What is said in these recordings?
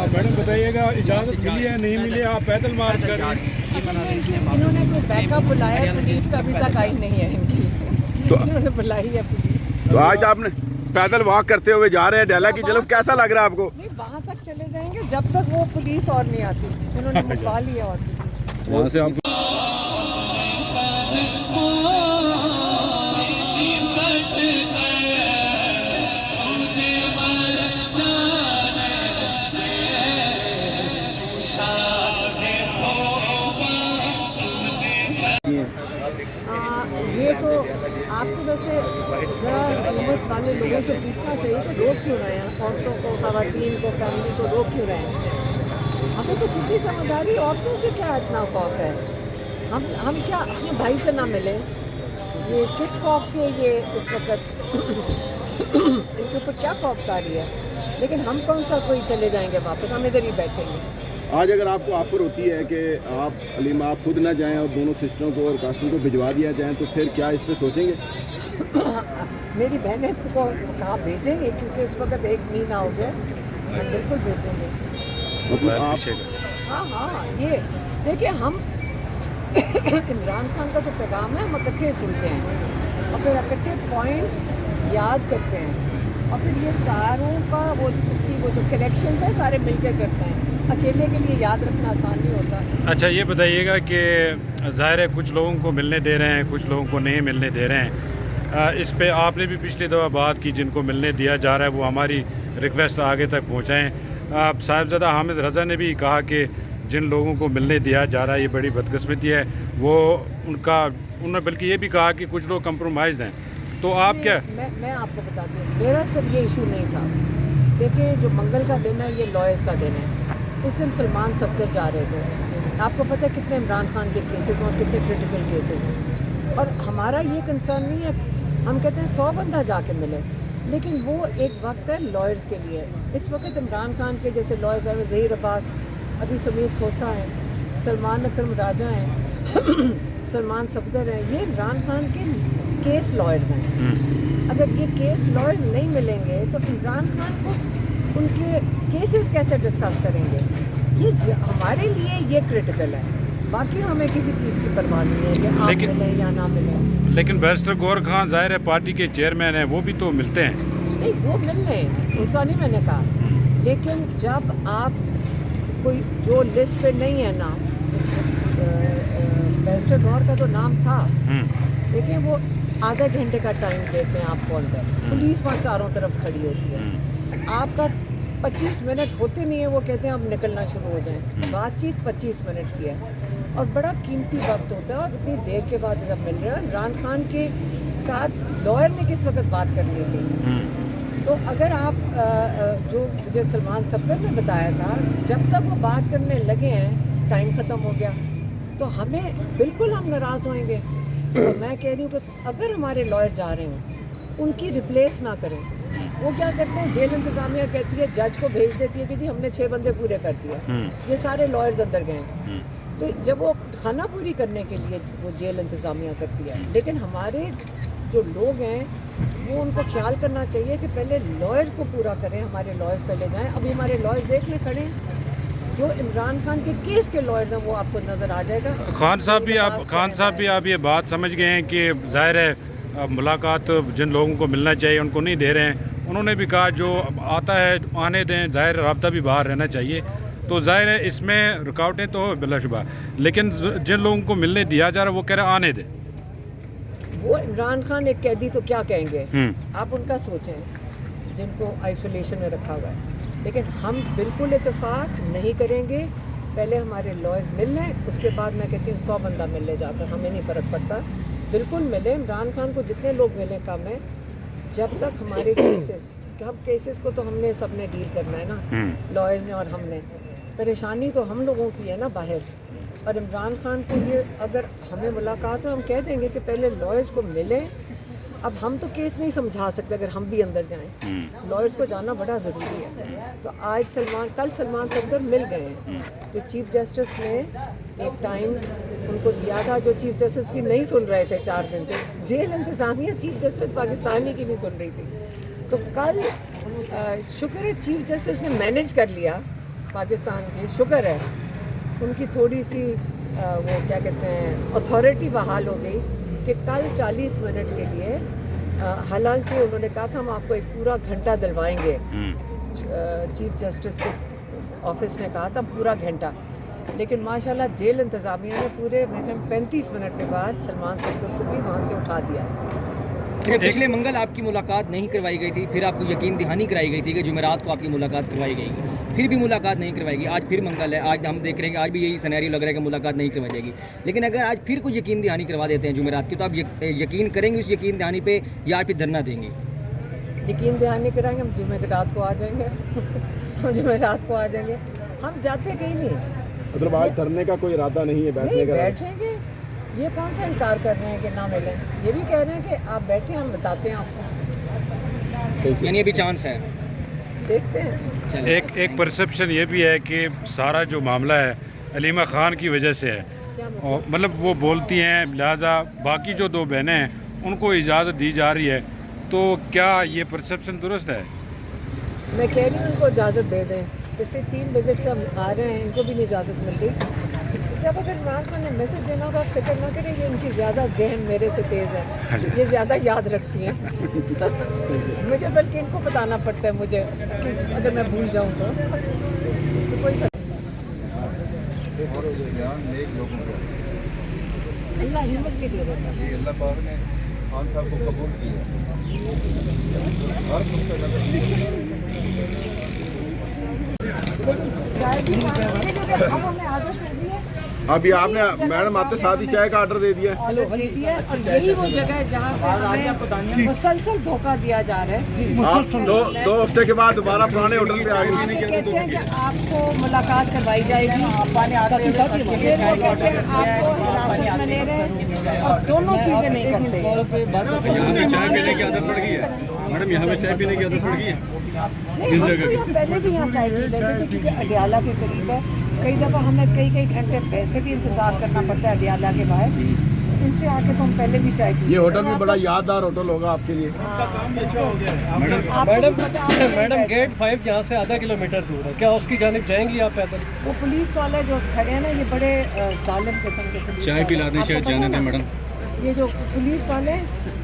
Madam बताइएगा, इजाज़त मिली है नहीं मिली, आप पैदल मार्च कर रहे हैं? इन्होंने कोई बैकअप बुलाया, पुलिस का अभी तक आई नहीं है इनकी, लेकिन उन्होंने बुलाई है पुलिस। तो आज आपने पैदल वॉक करते हुए जा रहे हैं डेला की तरफ, कैसा लग रहा है आपको? नहीं, वहाँ तक चले जाएंगे जब तक वो पुलिस और नहीं आती। इन्होंने मुकवा लिया और वहाँ से आप ये तो आपको वैसे जरा हुकूमत वाले लोगों से पूछना चाहिए कि रोक क्यों रहे हैं औरतों को, ख़वातीन को, फैमिली को रोक क्यों रहे हैं? हमें तो खुद ही समझ आ रही, औरतों से क्या इतना खौफ है? हम क्या अपने भाई से ना मिले? ये किस खौफ के ये इस वक्त इनके ऊपर क्या खौफदारी है? लेकिन हम कौन सा कोई चले जाएंगे वापस, हम इधर ही बैठेंगे। आज अगर आपको ऑफर होती है कि आप अलीमा आप खुद ना जाएं और दोनों सिस्टरों को और कासिम को भिजवा दिया जाए, तो फिर क्या इस पर सोचेंगे? मेरी बहनें को कहाँ भेजेंगे, क्योंकि इस वक्त 1 महीना हो गया, हम बिल्कुल भेजेंगे। मतलब आप हाँ हाँ, ये देखिए, हम इमरान खान का जो पैगाम है हम इकट्ठे सुनते हैं और फिर इकट्ठे पॉइंट्स याद करते हैं और फिर ये सारों का वो उसकी वो जो करेक्शन है सारे मिलकर करते हैं। अकेले के लिए याद रखना आसान नहीं होता। अच्छा ये बताइएगा कि ज़ाहिर है कुछ लोगों को मिलने दे रहे हैं, कुछ लोगों को नहीं मिलने दे रहे हैं। इस पे आपने भी पिछली दफ़ा बात की, जिनको मिलने दिया जा रहा है वो हमारी रिक्वेस्ट आगे तक पहुँचाएँ। साहिबजादा हामिद रज़ा ने भी कहा कि जिन लोगों को मिलने दिया जा रहा है ये बड़ी बदकिस्मती है। वो उन्होंने बल्कि ये भी कहा कि कुछ लोग कंप्रोमाइज़ हैं। तो आप क्या? मैं आपको बताती हूँ, मेरा सिर्फ ये इशू नहीं था। देखिए, जो मंगल का दिन है ये लॉयर्स का दिन है। उस दिन सलमान सफदर जा रहे थे। आपको पता है कितने इमरान खान के केसेस और कितने क्रिटिकल केसेस हैं, और हमारा ये कंसर्न नहीं है। हम कहते हैं 100 बंदा जाके मिले, लेकिन वो एक वक्त है लॉयर्स के लिए। इस वक्त इमरान खान के जैसे लॉयर्स हैं, ज़हीर अब्बास, अभी समीर खोसा हैं, सलमान अकरम राजा हैं, सलमान सफदर हैं, ये इमरान खान के केस लॉयर्स हैं। अगर ये केस लॉयर्स नहीं मिलेंगे तो इमरान खान को उनके केसेस कैसे डिस्कस करेंगे? ये हमारे लिए ये क्रिटिकल है। बाकी हमें किसी चीज़ की परवाह नहीं है कि आप मिलें या ना मिलें। लेकिन बैरिस्टर गौहर खान ज़ाहिर है पार्टी के चेयरमैन हैं, वो भी तो मिलते हैं। नहीं, वो मिल रहे हैं, उनका नहीं मैंने कहा, लेकिन जब आप कोई जो लिस्ट पे नहीं है ना, बैरिस्टर गौहर का तो नाम था, देखिए वो आधा घंटे का टाइम देते हैं आप कॉल पर, पुलिस वहाँ चारों तरफ खड़ी होती है, आपका 25 मिनट होते नहीं है, वो कहते हैं अब निकलना शुरू हो जाएं। बातचीत 25 मिनट की है और बड़ा कीमती वक्त होता है, और इतनी देर के बाद जब मिल रहे हैं। इमरान खान के साथ लॉयर ने किस वक्त बात करनी थी? तो अगर आप जो मुझे सलमान सफदर ने बताया था, जब तक वो बात करने लगे हैं टाइम ख़त्म हो गया, तो हमें बिल्कुल हम नाराज़ होएंगे। तो मैं कह रही हूँ कि अगर हमारे लॉयर जा रहे हों, उनकी रिप्लेस ना करें। वो क्या करते हैं, जेल इंतज़ामिया कहती है, जज को भेज देती है कि जी हमने 6 बंदे पूरे कर दिए, ये सारे लॉयर्स अंदर गए। तो जब वो खाना पूरी करने के लिए वो जेल इंतज़ामिया करती है, लेकिन हमारे जो लोग हैं वो उनको ख्याल करना चाहिए कि पहले लॉयर्स को पूरा करें, हमारे लॉयर्स पहले जाएं। अभी हमारे लॉयर्स देखने खड़े हैं, जो इमरान खान के केस के लॉयर्स हैं वो आपको नज़र आ जाएगा। खान साहब भी आप ये बात समझ गए हैं कि ज़ाहिर है मुलाकात जिन लोगों को मिलना चाहिए उनको नहीं दे रहे हैं। उन्होंने भी कहा जो आता है आने दें, ज़ाहिर राब्ता भी बाहर रहना चाहिए। तो ज़ाहिर है इसमें रुकावटें तो हो बिलाशुबा, लेकिन जिन लोगों को मिलने दिया जा रहा है वो कह रहे हैं आने दें। वो इमरान खान एक कैदी तो क्या कहेंगे, आप उनका सोचें, जिनको आइसोलेशन में रखा हुआ है। लेकिन हम बिल्कुल इत्तेफाक नहीं करेंगे, पहले हमारे लॉयर्स मिल लें, उसके बाद मैं कहती हूँ 100 बंदा मिल ले जाकर, हमें नहीं फ़र्क पड़ता, बिल्कुल मिले। इमरान खान को जितने लोग मिले कम है, जब तक हमारे केसेस को तो हमने सबने डील करना है ना, लॉयर्स ने और हमने। परेशानी तो हम लोगों की है ना बाहर, और इमरान खान को ये अगर हमें मुलाकात हो, हम कह देंगे कि पहले लॉयर्स को मिलें। अब हम तो केस नहीं समझा सकते अगर हम भी अंदर जाएं, लॉयर्स को जाना बड़ा ज़रूरी है। तो आज कल सलमान सफदर मिल गए हैं, तो चीफ जस्टिस ने एक टाइम उनको दिया था, जो चीफ जस्टिस की नहीं सुन रहे थे 4 दिन से, जेल इंतज़ामिया चीफ जस्टिस पाकिस्तानी की नहीं सुन रही थी। तो कल शुक्र है चीफ जस्टिस ने मैनेज कर लिया पाकिस्तान की, शुक्र है उनकी थोड़ी सी वो क्या कहते हैं अथॉरिटी बहाल हो गई कि कल 40 मिनट के लिए हालांकि उन्होंने कहा था हम आपको एक पूरा घंटा दिलवाएंगे, चीफ जस्टिस के ऑफिस ने कहा था पूरा घंटा, लेकिन माशाल्लाह जेल इंतज़ामिया ने पूरे 35 मिनट के बाद सलमान सत्तर को भी वहाँ से उठा दिया। पिछले मंगल आपकी मुलाकात नहीं करवाई गई थी, फिर आपको यकीन दहानी कराई गई थी कि जुमेरात को आपकी मुलाकात करवाई गई, फिर भी मुलाकात नहीं करवाई गई। आज फिर मंगल है, आज हम देख रहे हैं कि आज भी यही सिनेरियो लग रहा है कि मुलाकात नहीं करवाई जाएगी। लेकिन अगर आज फिर कोई यकीन दहानी करवा देते हैं जुमेरात की, तो आप यकीन करेंगे उस यकीन दहानी पे या फिर धरना देंगे? यकीन दहानी कराएंगे, हम जुमेरात को आ जाएंगे हम जुमेरात को आ जाएंगे, हम जाते कहीं नहीं। मतलब आज धरने का कोई इरादा नहीं है, बैठने का? बैठेंगे, ये कौन सा इनकार कर रहे हैं कि ना मिलें, ये भी कह रहे हैं कि आप बैठे, हम बताते हैं आपको। यानी अभी चांस है, देखते हैं। एक परसेप्शन ये भी है कि सारा जो मामला है अलीमा ख़ान की वजह से है, और मतलब वो बोलती हैं, लिहाजा बाकी जो दो बहनें हैं उनको इजाज़त दी जा रही है, तो क्या ये परसेप्शन दुरुस्त है? मैं कह रही हूँ उनको इजाज़त दे दें, पिछले 3 विजिट से हम आ रहे हैं, इनको भी नहीं इजाज़त मिल रही। जब अगर इमरान खान ने मैसेज देना होगा, फिक्र ना करें, ये इनकी ज़्यादा जहन मेरे से तेज़ है, ये ज़्यादा याद रखती हैं मुझे बल्कि इनको बताना पड़ता है मुझे कि अगर मैं भूल जाऊँ तो कोई अल्लाह हिम्मत के लिए देता है। अल्लाह पाक ने खान साहब को कबूल किया। अभी आपने मैडम आते साथ ही चाय का ऑर्डर दे दिया है। दे दिया, और यही वो जगह है जहाँ पे हमें मुसलसल धोखा दिया जा रहा है। आप दो हफ्ते के बाद दोबारा पुराने होटल पे आ गए। कहते हैं कि आपको मुलाकात करवाई जाएगी, फिर वो कहते हैं आपको हिरासत में ले रहे हैं, और दोनों चीज़ें नहीं करते। चाय पीने की आदत पड़ गई है मैडम, यहाँ पे चाय पीने की आदत पड़ गई है। नहीं, हम तो यहाँ पहले भी यहाँ चाय पी लेते थे क्योंकि अडियाला के करीब है। कई दफ़ा हमें कई घंटे वैसे भी इंतज़ार करना पड़ता है अडियाला के बाहर, इनसे आके तो हम पहले भी चाय पी। ये होटल भी बड़ा यादगार होटल होगा आपके लिए। मैडम गेट 5 यहाँ से आधा किलोमीटर दूर है, क्या उसकी जानिब जाएंगी आप पैदल? वो पुलिस वाले जो खड़े हैं ना, ये बड़े जालिम किस्म के पुलिस चाय पिला दें, शायद जाने दें मैडम। ये जो पुलिस वाले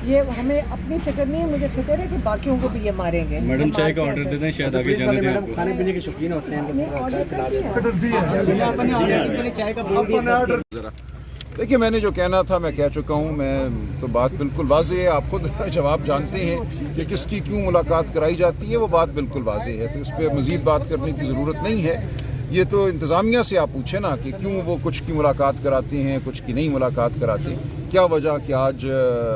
ये हमें अपनी फिक्र नहीं है, मुझे फिक्र है कि बाकियों को भी ये मारेंगे। मैडम चाय का ऑर्डर दे दें, शायद आगे जाने दें आपको। खाने पीने के शौकीन होते हैं। देखिए, मैंने जो कहना था मैं कह चुका हूँ। मैं तो बात बिल्कुल वाज़ेह है, आप खुद जवाब जानते हैं कि किसकी क्यों मुलाकात कराई जाती है, वो बात बिल्कुल वाज़ेह है, तो इस पर मज़ीद बात करने की ज़रूरत नहीं है। ये तो इंतज़ामिया से आप पूछे ना कि क्यों वो कुछ की मुलाकात कराते हैं, कुछ की नहीं मुलाकात कराते। क्या वजह कि आज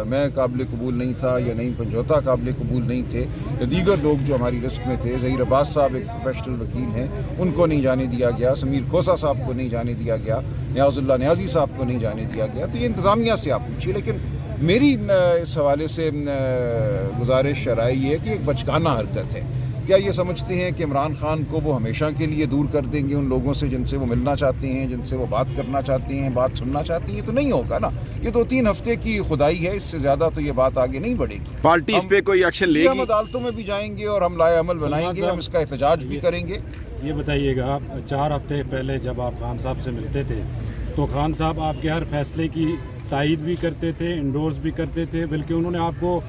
मैं काबिल कबूल नहीं था या नहीं पंजोता काबिल कबूल नहीं थे, या दीगर लोग जो हमारी लिस्ट में थे, ज़हीर अब्बास साहब एक प्रोफेशनल वकील हैं, उनको नहीं जाने दिया गया, समीर खोसा साहब को नहीं जाने दिया गया, नियाज़ुल्लाह नियाज़ी साहब को नहीं जाने दिया गया। तो ये इंतज़ामिया से आप पूछिए। लेकिन मेरी इस हवाले से गुजारिश राय ये है कि एक बचकाना हरकत है। क्या ये समझते हैं कि इमरान खान को वो हमेशा के लिए दूर कर देंगे उन लोगों से जिनसे वो मिलना चाहते हैं, जिनसे वो बात करना चाहते हैं, बात सुनना चाहते हैं? ये तो नहीं होगा ना। ये 2-3 हफ्ते की खुदाई है, इससे ज़्यादा तो ये बात आगे नहीं बढ़ेगी। पार्टी इस पे कोई एक्शन लेगी? हम अदालतों में भी जाएंगे और हम लाए अमल बनाएंगे, हम इसका एहतजाज भी करेंगे। ये बताइएगा, 4 हफ्ते पहले जब आप खान साहब से मिलते थे तो खान साहब आपके हर फैसले की तायद भी करते थे, इंडोर्स भी करते थे, बल्कि उन्होंने आपको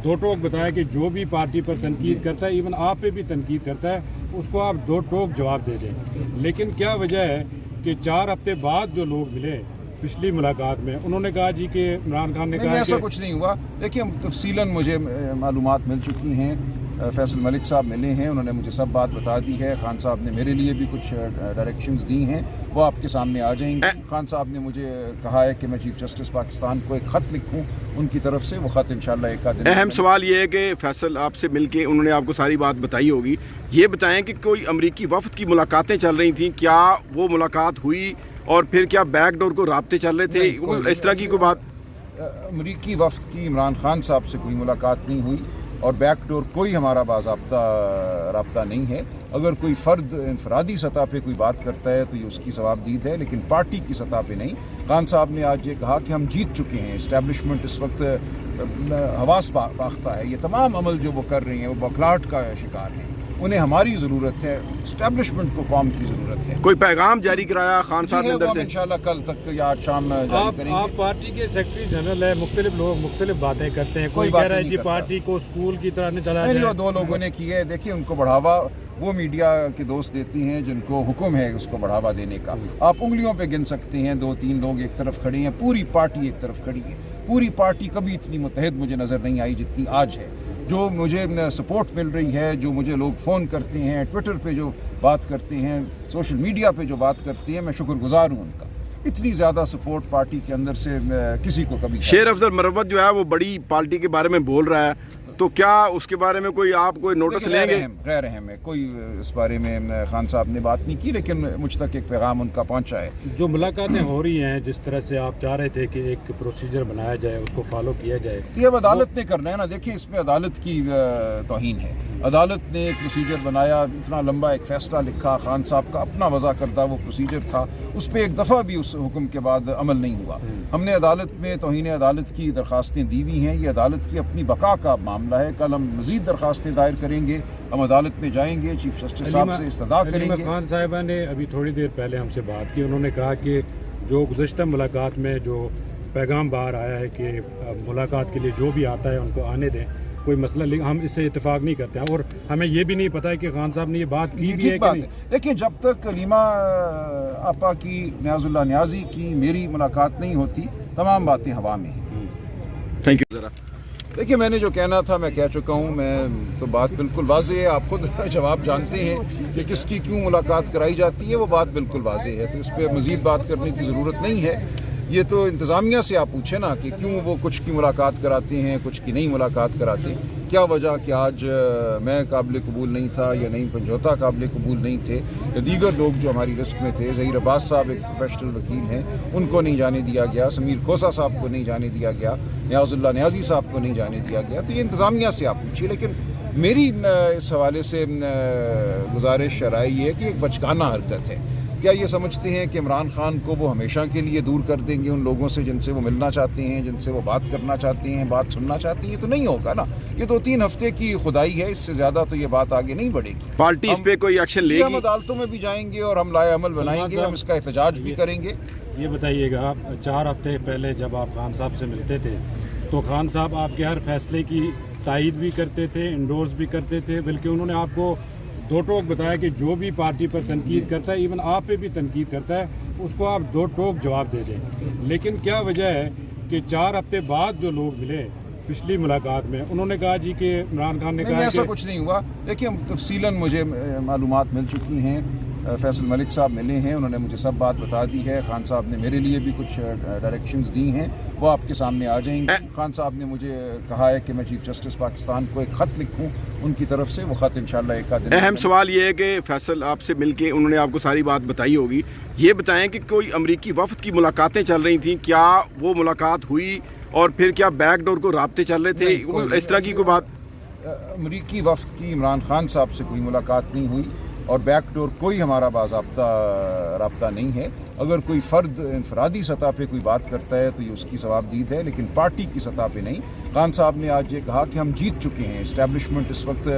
दो टोक बताया कि जो भी पार्टी पर तनकीद करता है, इवन आप पे भी तनकीद करता है, उसको आप 2 टोक जवाब दे दें। लेकिन क्या वजह है कि 4 हफ्ते बाद जो लोग मिले पिछली मुलाकात में, उन्होंने कहा जी कि इमरान खान ने कहा ऐसा कि कुछ नहीं हुआ। देखिए, तफसीलन मुझे मालूमात मिल चुकी हैं, फैसल मलिक साहब मिले हैं, उन्होंने मुझे सब बात बता दी है। खान साहब ने मेरे लिए भी कुछ डायरेक्शंस दी हैं, वो आपके सामने आ जाएंगे। खान साहब ने मुझे कहा है कि मैं चीफ जस्टिस पाकिस्तान को एक ख़त लिखूं उनकी तरफ से, वो ख़त इंशाल्लाह एक आध दिन। अहम सवाल ये है कि फैसल आपसे मिलके उन्होंने आपको सारी बात बताई होगी। ये बताएं कि कोई अमरीकी वफ़द की मुलाकातें चल रही थी, क्या वो मुलाकात हुई और फिर क्या बैकडोर को राब्ते चल रहे थे, इस तरह की कोई बात? अमरीकी वफ़द की इमरान खान साहब से कोई मुलाकात नहीं हुई और बैकडोर कोई हमारा बाज़ाब्ता राब्ता नहीं है। अगर कोई फ़र्द इनफरादी सतह पे कोई बात करता है तो ये उसकी सवाबदीद है, लेकिन पार्टी की सतह पे नहीं। खान साहब ने आज ये कहा कि हम जीत चुके हैं, इस्टेब्लिशमेंट इस वक्त हवास बाख्ता है, ये तमाम अमल जो वो कर रही हैं वो बौखलाहट का शिकार है। انہیں ہماری ضرورت ہے، اسٹیبلشمنٹ کو قوم کی ضرورت ہے۔ کوئی پیغام جاری کرایا خان صاحب نے اندر سے؟ انشاءاللہ کل تک یا آج شام جاری کریں گے۔ آپ پارٹی کے سیکرٹری جنرل ہے، مختلف لوگ مختلف باتیں کرتے ہیں، کوئی کوئی کہہ رہا ہے باتیں جی نہیں پارٹی کو اسکول کی طرح نہیں چلا نہیں، وہ جائے۔ دو لوگوں نے کی ہے، دیکھیے ان کو بڑھاوا وہ میڈیا کے دوست دیتی ہیں جن کو حکم ہے اس کو بڑھاوا دینے کا۔ آپ انگلیوں پہ گن سکتے ہیں، 2-3 لوگ ایک طرف کھڑے ہیں، پوری پارٹی ایک طرف کھڑی ہے۔ پوری پارٹی کبھی اتنی متحد مجھے نظر نہیں آئی جتنی آج ہے۔ جو مجھے سپورٹ مل رہی ہے، جو مجھے لوگ فون کرتے ہیں، ٹویٹر پہ جو بات کرتے ہیں، سوشل میڈیا پہ جو بات کرتے ہیں، میں شکر گزار ہوں ان کا۔ اتنی زیادہ سپورٹ پارٹی کے اندر سے کسی کو کبھی شیر افضل مروت جو ہے وہ بڑی پارٹی کے بارے میں بول رہا ہے، تو کیا اس کے بارے میں کوئی آپ کوئی نوٹس لیں گے؟ غیر اہم ہے، کوئی اس بارے میں خان صاحب نے بات نہیں کی، لیکن مجھ تک ایک پیغام ان کا پہنچا ہے۔ جو ملاقاتیں ہو رہی ہیں، جس طرح سے آپ چاہ رہے تھے کہ ایک پروسیجر بنایا جائے، اس کو فالو کیا جائے، یہ اب عدالت نے کرنا ہے نا۔ دیکھیں اس میں عدالت کی توہین ہے۔ عدالت نے ایک پروسیجر بنایا، اتنا لمبا ایک فیصلہ لکھا، خان صاحب کا اپنا وضع کردہ وہ پروسیجر تھا، اس پہ ایک دفعہ بھی اس حکم کے بعد عمل نہیں ہوا۔ ہم نے عدالت میں توہین عدالت کی درخواستیں دی ہوئی ہیں، یہ عدالت کی اپنی بقا کا معاملہ ہے۔ کل ہم مزید درخواستیں دائر کریں گے، ہم عدالت میں جائیں گے، چیف جسٹس صاحب سے استدعا کریں علیمہ گے۔ خان صاحبہ نے ابھی تھوڑی دیر پہلے ہم سے بات کی، انہوں نے کہا کہ جو گزشتہ ملاقات میں جو پیغام باہر آیا ہے کہ ملاقات کے لیے جو بھی آتا ہے ان کو آنے دیں، کوئی مسئلہ، لیکن ہم اس سے اتفاق نہیں کرتے ہیں، اور ہمیں یہ بھی نہیں پتہ ہے کہ خان صاحب نے یہ بات کی بھی ہے کہ نہیں۔ دیکھیں جب تک علیمہ آپا کی، نیاز اللہ نیازی کی میری ملاقات نہیں ہوتی، تمام باتیں ہوا میں ہیں۔ Thank you. ذرا دیکھیے میں نے جو کہنا تھا میں کہہ چکا ہوں، میں تو بات بالکل واضح ہے، آپ خود جواب جانتے ہیں کہ کس کی کیوں ملاقات کرائی جاتی ہے، وہ بات بالکل واضح ہے، تو اس پہ مزید بات کرنے کی ضرورت نہیں ہے۔ یہ تو انتظامیہ سے آپ پوچھیں نا کہ کیوں وہ کچھ کی ملاقات کراتے ہیں، کچھ کی نہیں ملاقات کراتے، کیا وجہ کہ آج میں قابل قبول نہیں تھا یا نعیم پنجوتا قابل قبول نہیں تھے، یا دیگر لوگ جو ہماری لسٹ میں تھے، ظہیر عباس صاحب ایک پروفیشنل وکیل ہیں، ان کو نہیں جانے دیا گیا، سمیر کھوسہ صاحب کو نہیں جانے دیا گیا، نیاز اللہ نیازی صاحب کو نہیں جانے دیا گیا، تو یہ انتظامیہ سے آپ پوچھیے۔ لیکن میری اس حوالے سے گزارش شرعی یہ ہے کہ ایک بچگانہ حرکت ہے۔ کیا یہ سمجھتے ہیں کہ عمران خان کو وہ ہمیشہ کے لیے دور کر دیں گے ان لوگوں سے جن سے وہ ملنا چاہتے ہیں، جن سے وہ بات کرنا چاہتے ہیں، بات سننا چاہتے ہیں؟ یہ تو نہیں ہوگا نا۔ یہ 2-3 ہفتے کی خدائی ہے، اس سے زیادہ تو یہ بات آگے نہیں بڑھے گی۔ پارٹی اس پہ کوئی ایکشن لے ہم گی؟ عدالتوں میں بھی جائیں گے اور ہم لائے عمل بنائیں گے، ہم اس کا احتجاج بھی کریں گے۔ یہ بتائیے گا، 4 ہفتے پہلے جب آپ خان صاحب سے ملتے تھے تو خان صاحب آپ کے ہر فیصلے کی تائید بھی کرتے تھے، انڈورس بھی کرتے تھے، بلکہ انہوں نے آپ کو دو ٹوک بتایا کہ جو بھی پارٹی پر تنقید کرتا ہے، ایون آپ پہ بھی تنقید کرتا ہے، اس کو آپ 2 ٹوک جواب دے دیں۔ لیکن کیا وجہ ہے کہ 4 ہفتے بعد جو لوگ ملے پچھلی ملاقات میں، انہوں نے کہا جی کہ عمران خان نے کہا ایسا کہ کچھ نہیں ہوا۔ دیکھیں تفصیلاً مجھے معلومات مل چکی ہیں، فیصل ملک صاحب ملے ہیں، انہوں نے مجھے سب بات بتا دی ہے، خان صاحب نے میرے لیے بھی کچھ ڈائریکشنز دی ہیں، وہ آپ کے سامنے آ جائیں گے۔ خان صاحب نے مجھے کہا ہے کہ میں چیف جسٹس پاکستان کو ایک خط لکھوں ان کی طرف سے، وہ خط انشاءاللہ ایک آدھ دن۔ اہم سوال یہ ہے کہ فیصل آپ سے مل کے انہوں نے آپ کو ساری بات بتائی ہوگی، یہ بتائیں کہ کوئی امریکی وفد کی ملاقاتیں چل رہی تھیں، کیا وہ ملاقات ہوئی، اور پھر کیا بیک ڈور کو رابطے چل رہے تھے، اس طرح کی کوئی بات؟ امریکی وفد کی عمران خان صاحب سے کوئی ملاقات نہیں ہوئی، اور بیک ڈور کوئی ہمارا باضابطہ رابطہ نہیں ہے۔ اگر کوئی فرد انفرادی سطح پہ کوئی بات کرتا ہے تو یہ اس کی ثوابدید ہے، لیکن پارٹی کی سطح پہ نہیں۔ خان صاحب نے آج یہ کہا کہ ہم جیت چکے ہیں، اسٹیبلشمنٹ اس وقت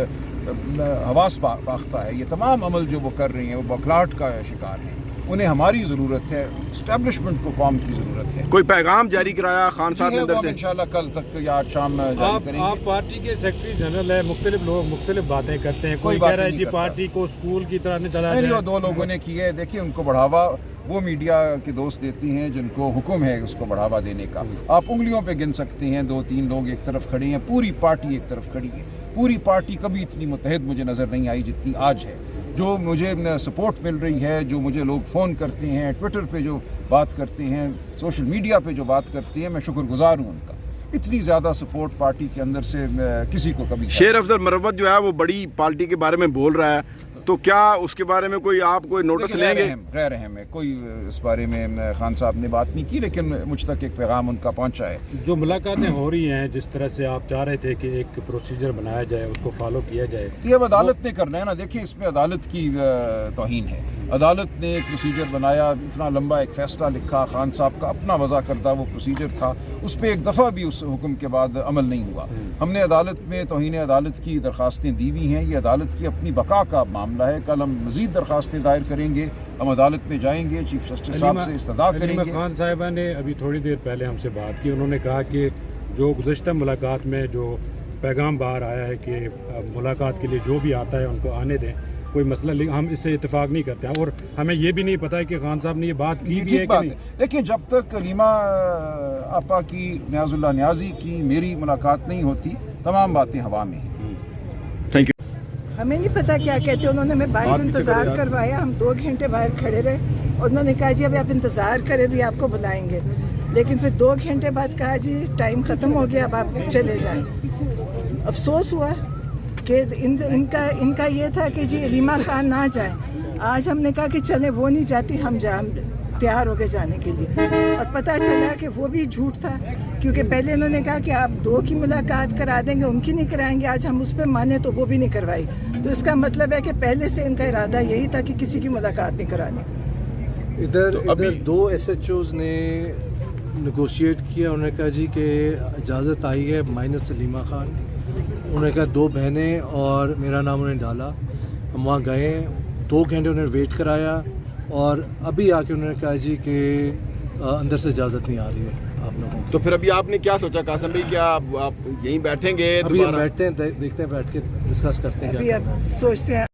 حواس باختہ ہے، یہ تمام عمل جو وہ کر رہے ہیں وہ بوکھلاہٹ کا شکار ہیں، انہیں ہماری ضرورت ہے، اسٹیبلشمنٹ کو قوم کی ضرورت ہے۔ کوئی پیغام جاری کرایا خان صاحب نے اندر سے؟ انشاءاللہ کل تک یا آج شام جاری کریں گے۔ آپ پارٹی کے سیکرٹری جنرل ہے، مختلف لوگ مختلف باتیں کرتے ہیں، کوئی کوئی کہہ رہا ہے باتیں جی نہیں کرتا۔ پارٹی کو اسکول کی طرح نہیں چلا نہیں، وہ جائے۔ 2 لوگوں نے کی ہے، دیکھیے ان کو بڑھاوا وہ میڈیا کے دوست دیتی ہیں جن کو حکم ہے اس کو بڑھاوا دینے کا۔ آپ انگلیوں پہ گن سکتے ہیں، 2-3 لوگ ایک طرف کھڑے ہیں، پوری پارٹی ایک طرف کھڑی ہے۔ پوری پارٹی کبھی اتنی متحد مجھے نظر نہیں آئی جتنی آج ہے۔ جو مجھے سپورٹ مل رہی ہے، جو مجھے لوگ فون کرتے ہیں، ٹویٹر پہ جو بات کرتے ہیں، سوشل میڈیا پہ جو بات کرتے ہیں، میں شکر گزار ہوں ان کا۔ اتنی زیادہ سپورٹ پارٹی کے اندر سے کسی کو کبھی۔ شیر افضل مروت جو ہے وہ بڑی پارٹی کے بارے میں بول رہا ہے، तो क्या उसके बारे में कोई आप कोई नोटिस देखिए, लेंगे? गैर अहम है, कोई इस बारे में खान साहब ने बात नहीं की, लेकिन मुझ तक एक पैगाम उनका पहुंचा है। जो मुलाकातें हो रही हैं, जिस तरह से आप चाह रहे थे कि एक प्रोसीजर बनाया जाए, उसको फॉलो किया जाए, ये अब अदालत ने करना है ना। देखिए, इसमें अदालत की तौहीन है। अदालत ने एक प्रोसीजर बनाया, इतना लंबा एक फ़ैसला लिखा, खान साहब का अपना वज़ा करदा वो प्रोसीजर था, उस पर एक दफ़ा भी उस हुक्म के बाद अमल नहीं हुआ। हमने अदालत में तौहीन अदालत की दरख्वास्तें दी हुई हैं, ये अदालत की अपनी बका का मामला है। कल हम मज़ीद दरख्वास्तें दायर करेंगे, हम अदालत में जाएंगे, चीफ जस्टिस साहब से इस्तदा करेंगे। खान साहिबा ने अभी थोड़ी देर पहले हमसे बात की, उन्होंने कहा कि जो गुज़श्ता मुलाकात में जो पैगाम बाहर आया है कि मुलाकात के लिए जो भी आता है उनको आने दें, कोई मसला हम इससे इत्तेफाक नहीं करते हैं, और हमें ये भी नहीं पता है कि खान साहब ने ये बात की भी है कि नहीं। देखिए, जब तक कलीमा आपा की, न्याजुल्लाह न्याजी की मेरी मुलाकात नहीं होती, तमाम बातें हवा में हैं। Thank you. हमें नहीं पता क्या कहते, उन्होंने हमें बाहर इंतज़ार करवाया, हम 2 घंटे बाहर खड़े रहे और उन्होंने कहा जी अभी आप इंतज़ार करें, भी आपको बुलाएंगे। लेकिन फिर 2 घंटे बाद कहा जी टाइम ख़त्म हो गया, अब आप चले जाएं। अफसोस हुआ कि इनका ये था कि जी अलीमा खान ना जाए। आज हमने कहा कि चले, वो नहीं जाती, हम तैयार हो गए जाने के लिए, और पता चला कि वो भी झूठ था, क्योंकि पहले इन्होंने कहा कि आप 2 की मुलाकात करा देंगे, उनकी नहीं कराएंगे। आज हम उस पर माने तो वो भी नहीं करवाई। तो इसका मतलब है कि पहले से इनका इरादा यही था कि किसी की मुलाकात नहीं करानी। इधर 2 SHOs ने नेगोशिएट किया, उन्होंने कहा जी कि इजाज़त आई है माइनस सलीमा खान। उन्होंने कहा 2 बहनें और मेरा नाम उन्होंने डाला। हम वहाँ गए, 2 घंटे उन्होंने वेट कराया, और अभी आके उन्होंने कहा जी कि अंदर से इजाज़त नहीं आ रही है आप लोगों को। तो फिर अभी आपने क्या सोचा कासिम भाई, क्या आप यहीं बैठेंगे? अभी हम बैठते हैं, देखते हैं, बैठ के डिस्कस करते हैं अभी अब सोचते हैं।